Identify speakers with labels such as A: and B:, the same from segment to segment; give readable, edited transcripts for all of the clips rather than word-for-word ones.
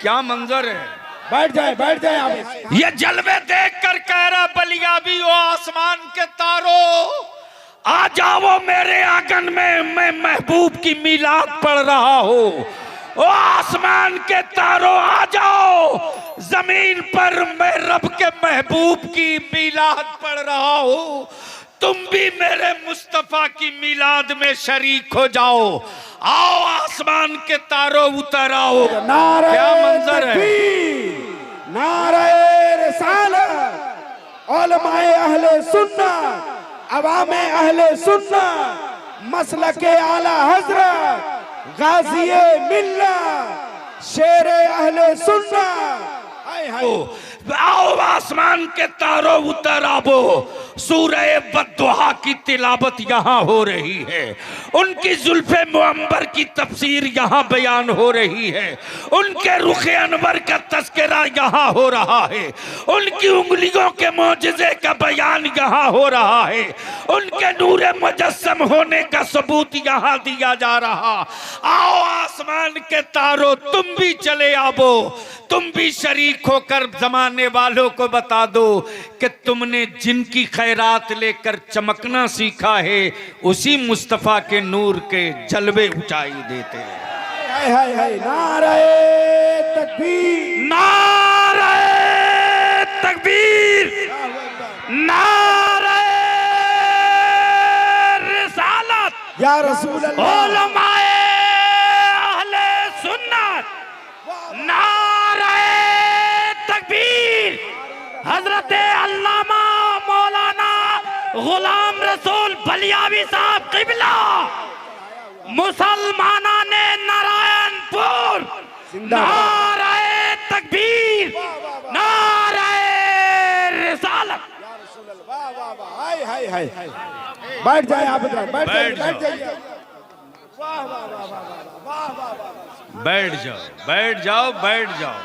A: क्या मंजर है।
B: बैठ जाए आप।
A: ये जलवे देख कर कह रहा बलिया भी हो आसमान के तारों, आ जाओ मेरे आंगन में, मैं महबूब की मीलाद पढ़ रहा हूँ। ओ आसमान के तारों आ जाओ, जमीन पर मैं रब के महबूब की मीलाद पढ़ रहा हूँ। तुम भी मेरे मुस्तफा की मीलाद में शरीक हो जाओ। आओ आसमान के तारों उतर आओ। क्या मंजर है।
B: नारे रिसालत, उलमाए अहले सुन्नत, अवामे अहले सुन्नत, मसलके आला हजरत, गाज़िए मिल्लत, शेरे अहले सुन्नत।
A: आओ आसमान के तारों उतर आओ। सूरह बद्दुहा की तिलावत यहाँ हो रही है, उनकी जुल्फे मुअम्बर की तफसीर यहाँ बयान हो रही है, उनके रुखे अनवर का तस्करा यहाँ हो रहा है, उनकी उंगलियों के मौजज़े का बयान यहाँ हो रहा है, उनके नूरे मुजस्सम होने का सबूत यहाँ दिया जा रहा। आओ आसमान के तारों तुम भी चले आओ, तुम भी शरीक होकर जमाने वालों को बता दो कि तुमने जिनकी खैरात लेकर चमकना सीखा है, उसी मुस्तफ़ा के नूर के जलवे ऊंचाई देते हैं।
B: नारे तकबीर,
A: नारे तकबीर, नारे रिसालत,
B: या रसूल अल्लाह,
A: उलमाए अहले सुन्नत, हजरत अल्लामा मौलाना गुलाम रसूल बलियावी साहब किबला, मुसलमाना ने नारायणपुर, नाराए तकबीर, नाराए रिसालत।
B: बैठ जाए आप, बैठ जाइए।
A: बैठ जाओ, बैठ जाओ, बैठ जाओ।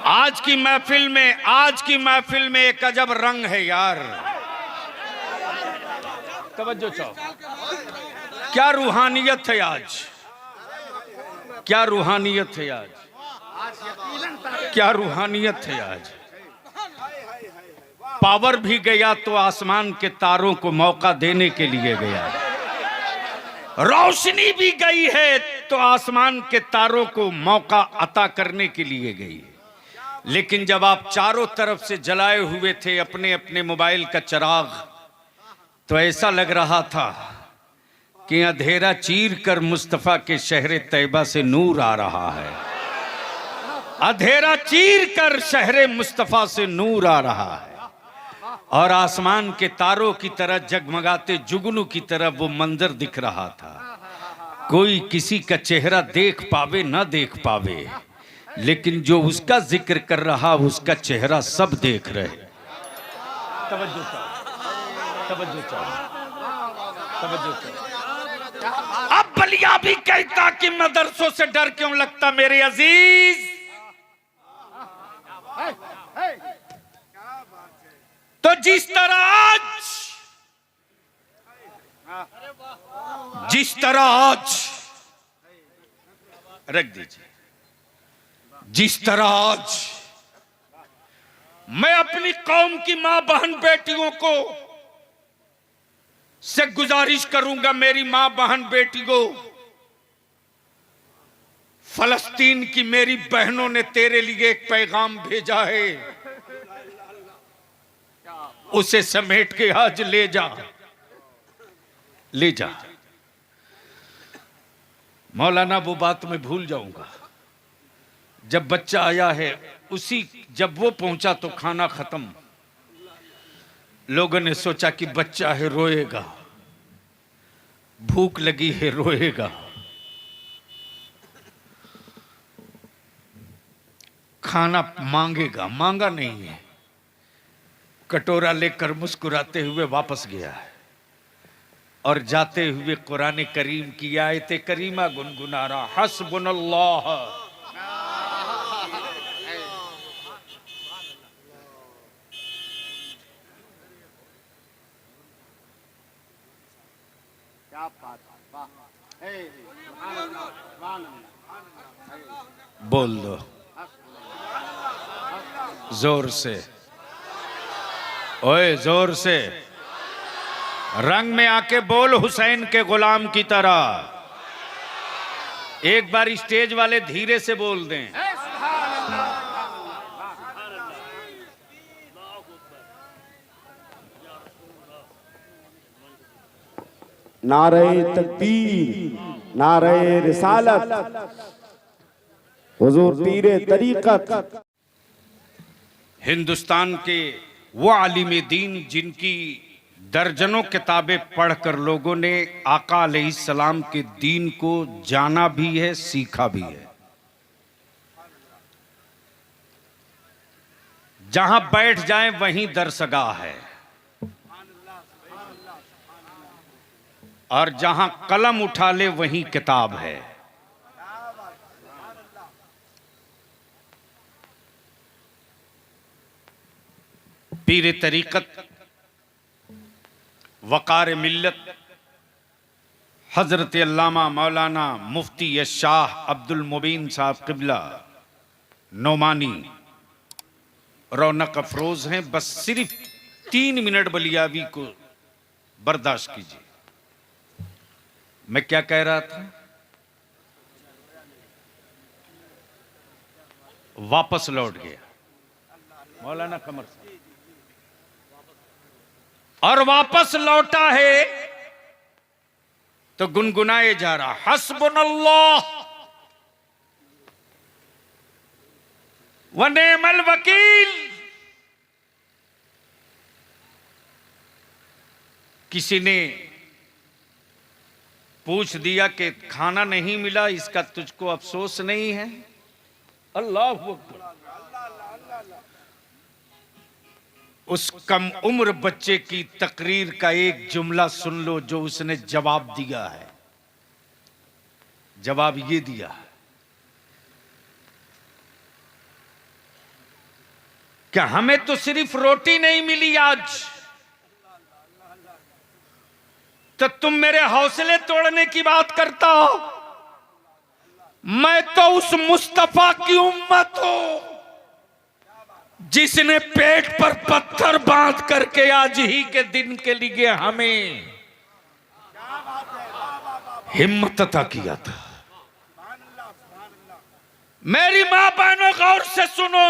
A: आज की महफिल में एक अजब रंग है यार। तवज्जो चाहो, क्या रूहानियत है आज, क्या रूहानियत है आज, क्या रूहानियत है आज। पावर भी गया तो आसमान के तारों को मौका देने के लिए गया, रोशनी भी गई है तो आसमान के तारों को मौका अता करने के लिए गई। लेकिन जब आप चारों तरफ से जलाए हुए थे अपने अपने मोबाइल का चिराग, तो ऐसा लग रहा था कि अंधेरा चीर कर मुस्तफा के शहर तैयबा से नूर आ रहा है। अंधेरा चीर कर शहर मुस्तफा से नूर आ रहा है, और आसमान के तारों की तरह जगमगाते जुगनू की तरह वो मंजर दिख रहा था। कोई किसी का चेहरा देख पावे ना देख पावे, लेकिन जो उसका जिक्र कर रहा उसका चेहरा सब देख रहे। तवज्जो चाहो, तवज्जो चाहो, तवज्जो चाहो। अब बलिया भी कहता कि मदरसों से डर क्यों लगता मेरे अजीज। तो जिस तरह आज रख दीजिए, जिस तरह आज मैं अपनी कौम की मां बहन बेटियों को से गुजारिश करूंगा, मेरी मां बहन बेटियों, फलस्तीन की मेरी बहनों ने तेरे लिए एक पैगाम भेजा है, उसे समेट के आज ले जा, ले जा। मौलाना वो बात मैं भूल जाऊंगा, जब बच्चा आया है जब वो पहुंचा तो खाना खत्म। लोगों ने सोचा कि बच्चा है रोएगा, भूख लगी है रोएगा, खाना मांगेगा, मांगा नहीं है, कटोरा लेकर मुस्कुराते हुए वापस गया है, और जाते हुए कुरान करीम की आयत करीमा गुनगुना रहा, हस्बुनल्लाह। बोल दो जोर से, ओए जोर से, रंग में आके बोल हुसैन के गुलाम की तरह। एक बार स्टेज वाले धीरे से बोल दें।
B: नारे तकबीर, नारे रिसालत, हुजूर पीरे तरीकत।
A: हिंदुस्तान के वो आलिम दीन जिनकी दर्जनों किताबें पढ़कर लोगों ने आका अलैहिस्सलाम के दीन को जाना भी है, सीखा भी है। जहां बैठ जाएं वहीं दरसगाह है, और जहां कलम उठा ले वहीं किताब है। पीर तरीकत, वकार मिल्लत, हजरत अल्लामा मौलाना मुफ्ती शाह अब्दुल मुबीन साहब किबला नोमानी रौनक अफरोज हैं। बस सिर्फ 3 मिनट बलियावी को बर्दाश्त कीजिए। मैं क्या कह रहा था? वापस लौट गया मौलाना कमर साहब, और वापस लौटा है तो गुनगुनाए जा रहा हस्बुनल्लाह व नेमल वकील। किसी ने पूछ दिया कि खाना नहीं मिला, इसका तुझको अफसोस नहीं है? अल्लाह अकबर। उस कम उम्र बच्चे की तकरीर का एक जुमला सुन लो जो उसने जवाब दिया है। जवाब ये दिया कि हमें तो सिर्फ रोटी नहीं मिली आज, तो तुम मेरे हौसले तोड़ने की बात करता हो। मैं तो उस मुस्तफा की उम्मत हूं जिसने पेट पर पत्थर बांध करके आज ही के दिन के लिए हमें हिम्मत अता किया था। मेरी मां बहनों गौर से सुनो,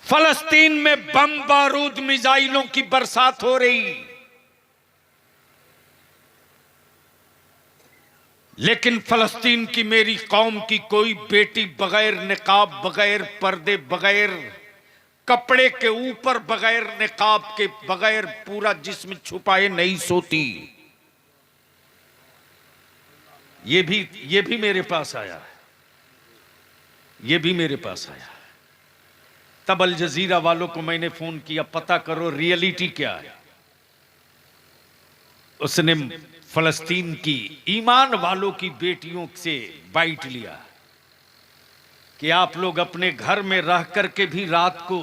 A: फलस्तीन में बम बारूद मिसाइलों की बरसात हो रही, लेकिन फलस्तीन की मेरी कौम की कोई बेटी बगैर निकाब, बगैर पर्दे, बगैर कपड़े के ऊपर, बगैर निकाब के, बगैर पूरा जिस्म छुपाए नहीं सोती। ये भी मेरे पास आया है, ये भी मेरे पास आया है। तब अल जजीरा वालों को मैंने फोन किया, पता करो रियलिटी क्या है। उसने फलस्तीन की ईमान वालों की बेटियों से बाइट लिया कि आप लोग अपने घर में रह करके भी रात को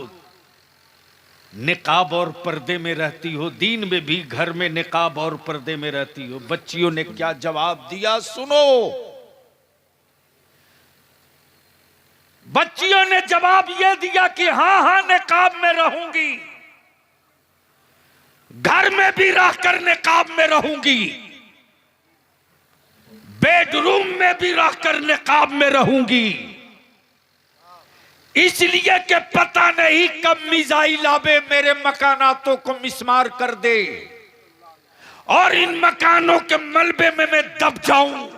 A: निकाब और पर्दे में रहती हो, दिन में भी घर में निकाब और पर्दे में रहती हो। बच्चियों ने क्या जवाब दिया सुनो। बच्चियों ने जवाब यह दिया कि हां निकाब में रहूंगी, घर में भी रहकर निकाब में रहूंगी, बेडरूम में भी रहकर निकाब में रहूंगी, इसलिए कि पता नहीं कब मिसाइल आवे मेरे मकानातों को मिस्मार कर दे और इन मकानों के मलबे में मैं दब जाऊं,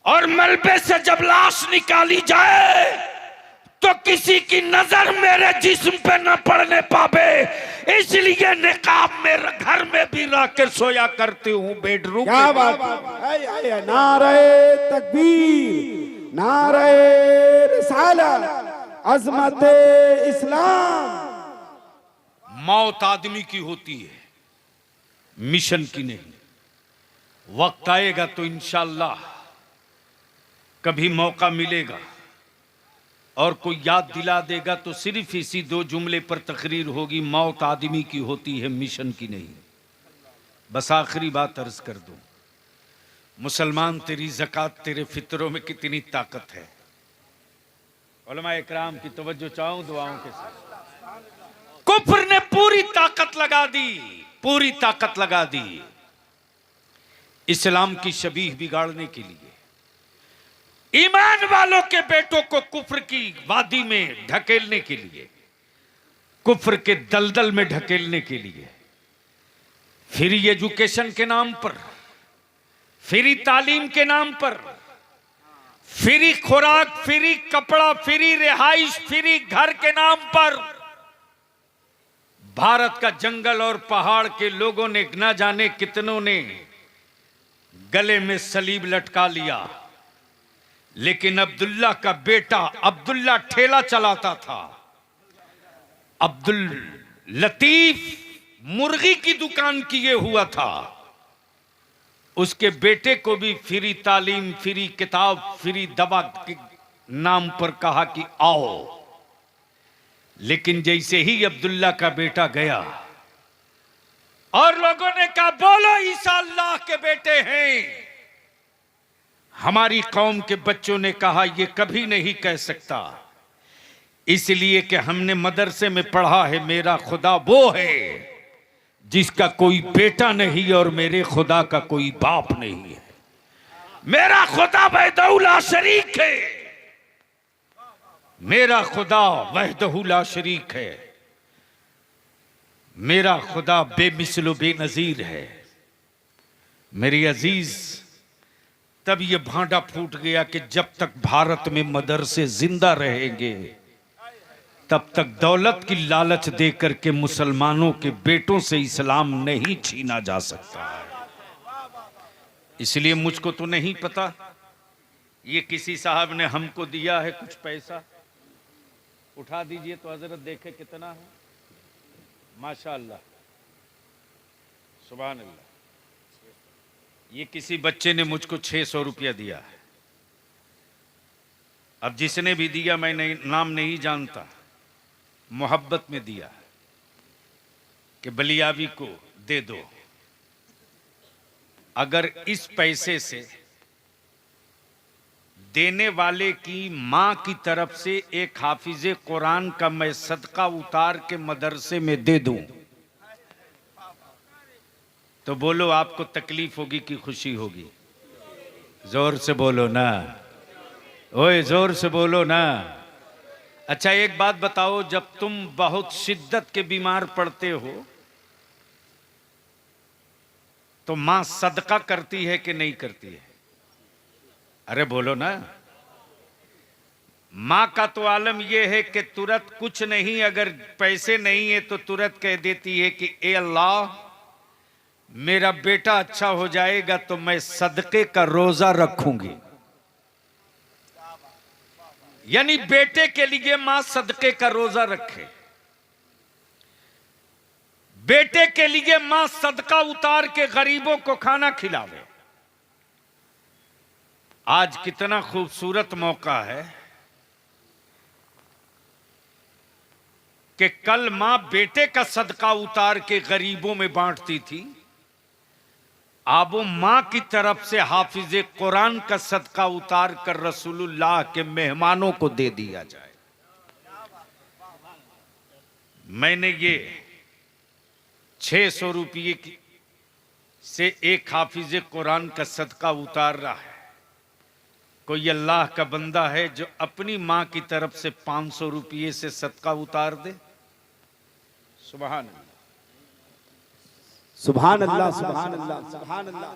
A: और मलबे से जब लाश निकाली जाए तो किसी की नजर मेरे जिस्म पे न पड़ने पावे, इसलिए निकाब में घर में भी रहकर सोया करती हूँ, बेडरूम।
B: क्या बात है। नारे तकबीर, नारे रिसालत, अज़मत इस्लाम।
A: मौत आदमी की होती है, मिशन की नहीं। वक्त आएगा तो इंशाअल्लाह कभी मौका मिलेगा और कोई याद दिला देगा तो सिर्फ इसी 2 जुमले पर तकरीर होगी, मौत आदमी की होती है, मिशन की नहीं। बस आखिरी बात अर्ज कर दूं, मुसलमान तेरी ज़कात तेरे फितरों में कितनी ताकत है। उलमा इकराम की तवज्जो चाहूं दुआओं के साथ। कुफ्र ने पूरी ताकत लगा दी, पूरी ताकत लगा दी इस्लाम की शबीह बिगाड़ने के लिए, ईमान वालों के बेटों को कुफ्र की वादी में ढकेलने के लिए, कुफ्र के दलदल में ढकेलने के लिए, फ्री एजुकेशन के नाम पर, फ्री तालीम के नाम पर, फ्री खुराक, फ्री कपड़ा, फ्री रिहाइश, फ्री घर के नाम पर भारत का जंगल और पहाड़ के लोगों ने न जाने कितनों ने गले में सलीब लटका लिया। लेकिन अब्दुल्ला का बेटा, अब्दुल्ला ठेला चलाता था, अब्दुल लतीफ मुर्गी की दुकान किए हुआ था, उसके बेटे को भी फ्री तालीम, फ्री किताब, फ्री दवा के नाम पर कहा कि आओ। लेकिन जैसे ही अब्दुल्ला का बेटा गया और लोगों ने कहा बोलो ईसा अल्लाह के बेटे हैं, हमारी कौम के बच्चों ने कहा ये कभी नहीं कह सकता, इसलिए कि हमने मदरसे में पढ़ा है मेरा खुदा वो है जिसका कोई बेटा नहीं और मेरे खुदा का कोई बाप नहीं है। मेरा खुदा वहदहू ला शरीक है, मेरा खुदा वहदहू ला शरीक है, मेरा खुदा बेमिसल बेनजीर है। मेरी अजीज, तब ये भांडा फूट गया कि जब तक भारत में मदरसे जिंदा रहेंगे तब तक दौलत की लालच देकर के मुसलमानों के बेटों से इस्लाम नहीं छीना जा सकता। इसलिए मुझको तो नहीं पता, ये किसी साहब ने हमको दिया है कुछ पैसा, उठा दीजिए तो हजरत देखे कितना है, माशाअल्लाह, सुभान अल्लाह। ये किसी बच्चे ने मुझको 600 रुपया दिया है। अब जिसने भी दिया मैं नाम नहीं जानता, मोहब्बत में दिया कि बलियावी को दे दो। अगर इस पैसे से देने वाले की मां की तरफ से एक हाफिजे कुरान का मैं सदका उतार के मदरसे में दे दूं तो बोलो आपको तकलीफ होगी कि खुशी होगी? जोर से बोलो ना, ओए जोर से बोलो ना। अच्छा एक बात बताओ, जब तुम बहुत शिद्दत के बीमार पड़ते हो तो मां सदका करती है कि नहीं करती है? अरे बोलो ना। मां का तो आलम यह है कि तुरंत कुछ नहीं, अगर पैसे नहीं है तो तुरंत कह देती है कि ए अल्लाह मेरा बेटा अच्छा हो जाएगा तो मैं सदके का रोजा रखूंगी। यानी बेटे के लिए मां सदके का रोजा रखे, बेटे के लिए मां सदका उतार के गरीबों को खाना खिलावे। आज कितना खूबसूरत मौका है कि कल मां बेटे का सदका उतार के गरीबों में बांटती थी, अब वो मां की तरफ से हाफिजे कुरान का सदका उतार कर रसूलुल्लाह के मेहमानों को दे दिया जाए। मैंने ये 600 रुपये से एक हाफिजे कुरान का सदका उतार रहा है। कोई अल्लाह का बंदा है जो अपनी मां की तरफ से 500 रुपये से सदका उतार दे? सुभान अल्लाह,
B: सुभान अल्लाह, सुभान अल्लाह, सुभान अल्लाह।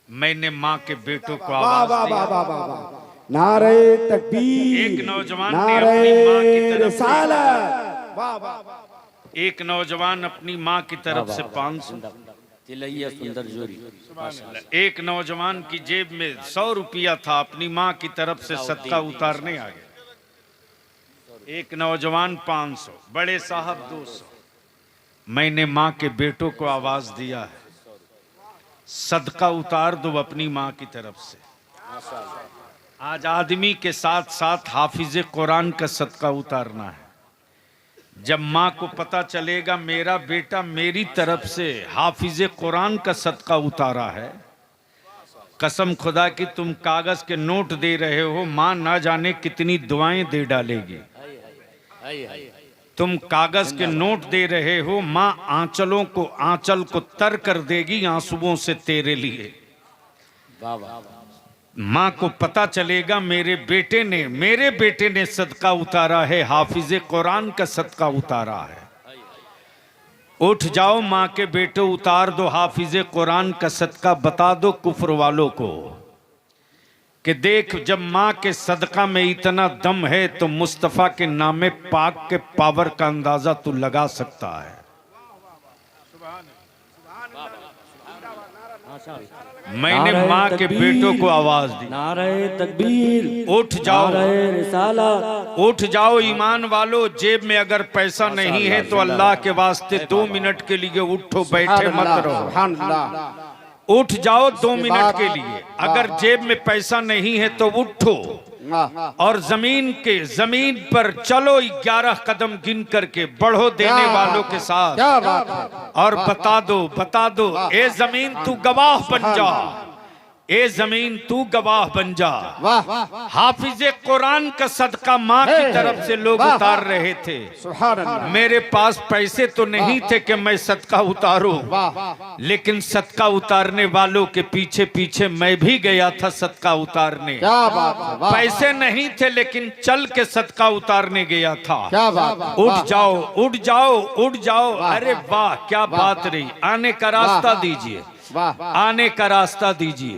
A: मैंने मां के बेटों को
B: वाह
A: आवाज
B: वाह
A: दी।
B: वाह वाह वाह वाह। नारे तकबीर,
A: एक नौजवान ने अपनी मां की
B: नारे
A: तरफ से,
B: रिसालत, वाह वाह वाह।
A: एक नौजवान अपनी मां की तरफ से 500,
C: तिलैया सुंदर जोरी।
A: एक नौजवान की जेब में 100 रुपया था, अपनी मां की तरफ से सदका उतारने आ गया। एक नौजवान 500, बड़े साहब 200। मैंने मां के बेटों को आवाज दिया है, सदका उतार दो अपनी मां की तरफ से। आज आदमी के साथ साथ हाफिज कुरान का सदका उतारना है। जब माँ को पता चलेगा मेरा बेटा मेरी तरफ से हाफिज कुरान का सदका उतारा है, कसम खुदा की तुम कागज के नोट दे रहे हो, माँ ना जाने कितनी दुआएं दे डालेगी। तुम कागज के नोट दे रहे हो, माँ आंचल को तर कर देगी आंसुओं से तेरे लिए। माँ को पता चलेगा मेरे बेटे ने सदका उतारा है, हाफिज कुरान का सदका उतारा है। उठ जाओ माँ के बेटे, उतार दो हाफिज कुरान का सदका, बता दो कुफ्र वालों को कि देख जब माँ के सदका में इतना दम है तो मुस्तफ़ा के नामे पाक के पावर का अंदाजा तू लगा सकता है। मैंने माँ के बेटों को आवाज दी,
C: नारे तकबीर,
A: उठ जाओ,
C: नारे रिसालत,
A: उठ जाओ ईमान वालों। जेब में अगर पैसा नहीं है तो अल्लाह के वास्ते 2 मिनट के लिए उठो, बैठे मत रहो। उठ जाओ 2 मिनट के लिए। अगर जेब में पैसा नहीं है तो उठो और जमीन पर चलो 11 कदम गिन करके बढ़ो देने वालों के साथ, और बता दो ए जमीन तू गवाह बन जा, ए जमीन तू गवाह बन जा। हाफिज कुरान का सदका माँ की तरफ से लोग उतार रहे थे। मेरे पास पैसे तो नहीं थे कि मैं सदका उतारूं, लेकिन सदका उतारने वालों के पीछे पीछे मैं भी गया था सदका उतारने। पैसे नहीं थे लेकिन चल के सदका उतारने गया था। उठ जाओ, उठ जाओ, उठ जाओ। अरे वाह क्या बात रही। आने का रास्ता दीजिए, आने का रास्ता दीजिए।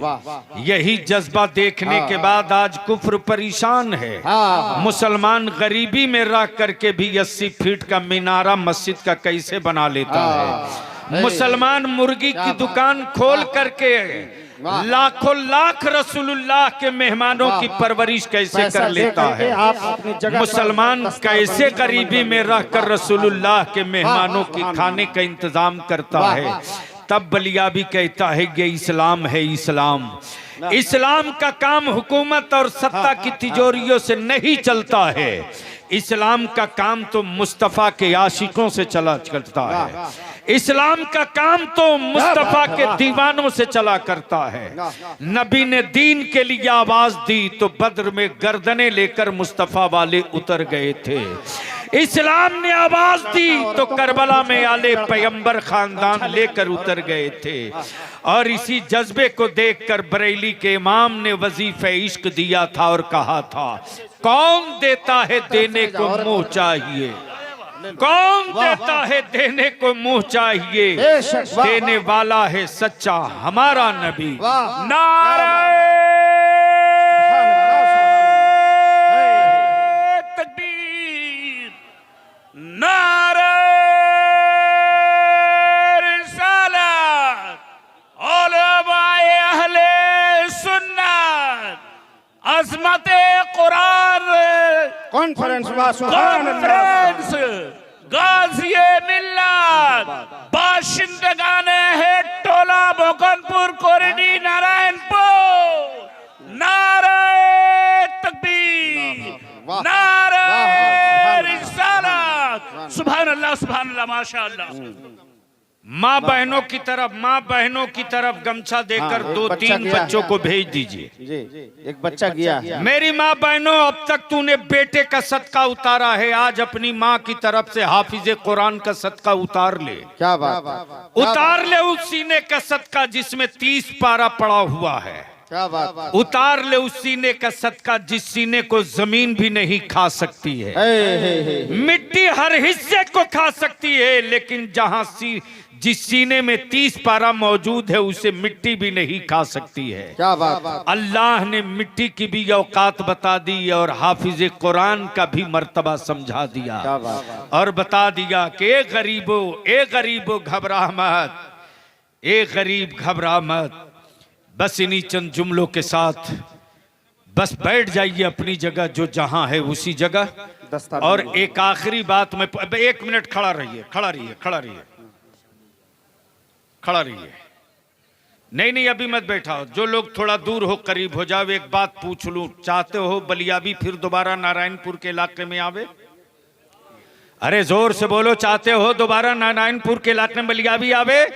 A: यही जज्बा देखने के बाद आज कुफ्र परेशान है। मुसलमान गरीबी में रह करके भी 80 फीट का मीनारा मस्जिद का कैसे बना लेता है। मुसलमान मुर्गी की दुकान खोल करके लाखों लाख रसूलुल्लाह के मेहमानों की परवरिश कैसे कर लेता है। मुसलमान कैसे गरीबी में रहकर रसूलुल्लाह के मेहमानों की खाने का इंतजाम करता है। तब बलिया भी कहता है ये इस्लाम है। इस्लाम का काम हुकूमत और सत्ता की तिजोरियों से नहीं चलता है। इस्लाम का काम तो मुस्तफ़ा के आशिकों से चला करता है। इस्लाम का काम तो मुस्तफ़ा के दीवानों से चला करता है। नबी ने दीन के लिए आवाज दी तो बद्र में गर्दनें लेकर मुस्तफ़ा वाले उतर गए थे। इस्लाम ने आवाज दी तो करबला में आले पैगंबर खानदान लेकर उतर गए थे। और इसी जज्बे को देखकर बरेली के इमाम ने वजीफे इश्क दिया था और कहा था, कौन देता है देने को मुंह चाहिए, कौन देता है देने को मुंह चाहिए, देने वाला है सच्चा हमारा नबी। नारे तकबीर, नारे रिसालत, उलमाए अहले सुन्नत, अज़मते कुरान
B: कॉन्फ्रेंस
A: गाज़िए मिल्लत, बाशिंदगाने है टोला मोकनपुर कोरडी नारायणपुर। नारे तकबीर, नारे रिसालत, सुभान अल्लाह माशाअल्लाह। माँ बहनों की तरफ गमछा देकर 2-3 बच्चों को भेज दीजिए।
B: एक बच्चा गया।
A: मेरी माँ बहनों, अब तक तूने बेटे का सदका उतारा है, आज अपनी माँ की तरफ से हाफिज कुरान का सदका उतार ले।
B: क्या बात,
A: उतार ले उस सीने का सदका जिसमें 30 पारा पड़ा हुआ है।
B: क्या बात,
A: उतार ले उस सीने का सदका जिस सीने को जमीन भी नहीं खा सकती है। मिट्टी हर हिस्से को खा सकती है, लेकिन जिस सीने में 30 पारा मौजूद है उसे मिट्टी भी नहीं खा सकती है।
B: क्या बात।
A: अल्लाह ने मिट्टी की भी औकात बता दी और हाफिज कुरान का भी मर्तबा समझा दिया। और बता दिया कि ए गरीबो घबरा मत, ए गरीब घबरा मत। बस इन्हीं चंद जुमलों के साथ बस बैठ जाइए अपनी जगह, जो जहां है उसी जगह। और एक आखिरी बात में 1 मिनट खड़ा रहिए। नहीं अभी मत बैठाओ। जो लोग थोड़ा दूर हो करीब हो जाओ। एक बात पूछ लूं, चाहते हो बलियाबी फिर दोबारा नारायणपुर के इलाके में आवे? अरे जोर से बोलो, चाहते हो दोबारा नारायणपुर के इलाके में बलियाबी आवे?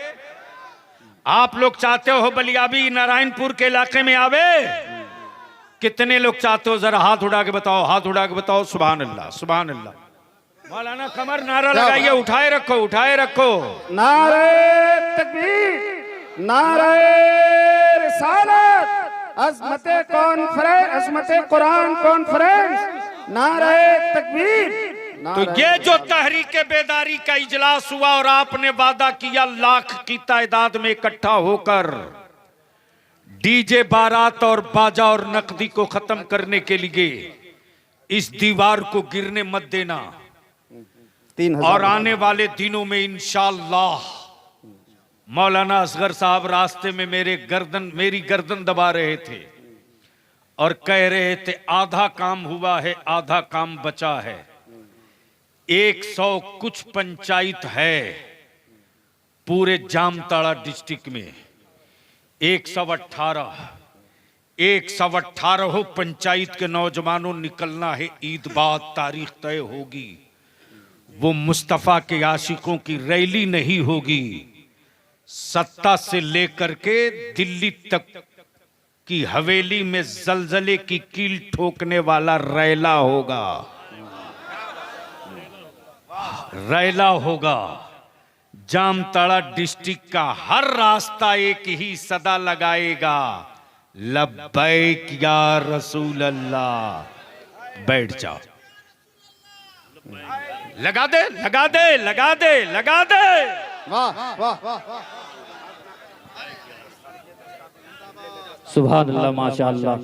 A: आप लोग चाहते हो बलियाबी नारायणपुर के इलाके में आवे? कितने लोग चाहते हो? जरा हाथ उड़ा के बताओ, हाथ उड़ा के बताओ। सुभान अल्लाह, सुभान अल्लाह। मौलाना कमर नारा लगाइए, उठाए रखो, उठाए रखो।
B: नारे तकबीर, नारे रिसालत, अज़मते कॉन्फ्रेंस, अज़मते कुरान कॉन्फ्रेंस, नारे तकबीर।
A: तो ये जो तहरीक बेदारी का इजलास हुआ और आपने वादा किया लाख की तादाद में इकट्ठा होकर डीजे बारात और बाजा और नकदी को खत्म करने के लिए, इस दीवार को गिरने मत देना।
B: 3000
A: और आने वाले दिनों में इंशाअल्लाह मौलाना असगर साहब रास्ते में मेरी गर्दन दबा रहे थे और कह रहे थे आधा काम हुआ है, आधा काम बचा है। 100 कुछ पंचायत है पूरे जामताड़ा डिस्ट्रिक्ट में, 118 पंचायत के नौजवानों निकलना है। ईद बाद तारीख तय होगी। वो मुस्तफा के आशिकों की रैली नहीं होगी, सत्ता से लेकर के दिल्ली तक की हवेली में जलजले की कील ठोकने वाला रैला होगा, रैला होगा। जामताड़ा डिस्ट्रिक्ट का हर रास्ता एक ही सदा लगाएगा, लब्बैक या रसूल अल्लाह। बैठ जाओ, लगा दे, लगा दे, लगा दे, लगा दे।
B: वाह वाह वाह।
C: सुभान अल्लाह, माशाअल्लाह।